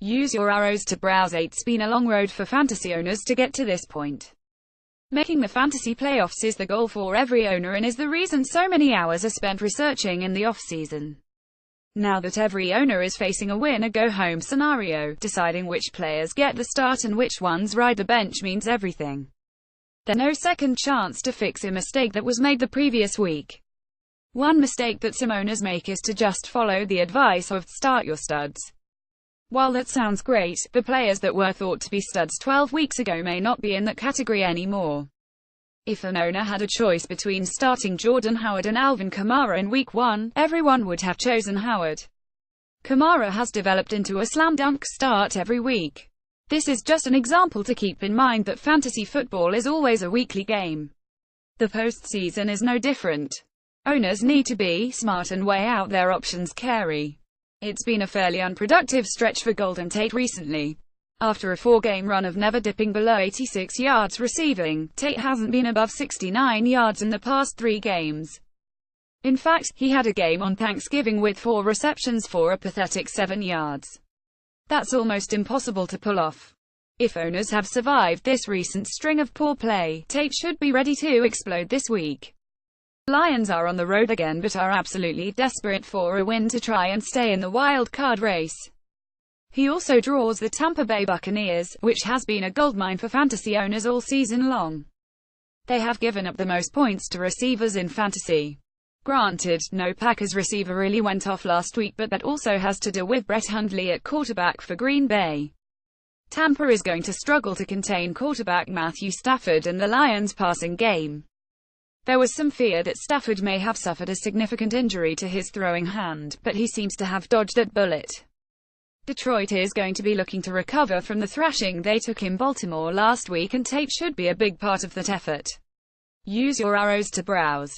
Use your arrows to browse. It's been a long road for fantasy owners to get to this point. Making the fantasy playoffs is the goal for every owner and is the reason so many hours are spent researching in the off-season. Now that every owner is facing a win-or-go-home scenario, deciding which players get the start and which ones ride the bench means everything. There's no second chance to fix a mistake that was made the previous week. One mistake that some owners make is to just follow the advice of start your studs. While that sounds great, the players that were thought to be studs 12 weeks ago may not be in that category anymore. If an owner had a choice between starting Jordan Howard and Alvin Kamara in Week 1, everyone would have chosen Howard. Kamara has developed into a slam-dunk start every week. This is just an example to keep in mind that fantasy football is always a weekly game. The postseason is no different. Owners need to be smart and weigh out their options carefully. It's been a fairly unproductive stretch for Golden Tate recently. After a 4-game run of never dipping below 86 yards receiving, Tate hasn't been above 69 yards in the past 3 games. In fact, he had a game on Thanksgiving with 4 receptions for a pathetic 7 yards. That's almost impossible to pull off. If owners have survived this recent string of poor play, Tate should be ready to explode this week. Lions are on the road again but are absolutely desperate for a win to try and stay in the wild card race. He also draws the Tampa Bay Buccaneers, which has been a goldmine for fantasy owners all season long. They have given up the most points to receivers in fantasy. Granted, no Packers receiver really went off last week, but that also has to do with Brett Hundley at quarterback for Green Bay. Tampa is going to struggle to contain quarterback Matthew Stafford and the Lions' passing game. There was some fear that Stafford may have suffered a significant injury to his throwing hand, but he seems to have dodged that bullet. Detroit is going to be looking to recover from the thrashing they took in Baltimore last week, and Tate should be a big part of that effort. Use your arrows to browse.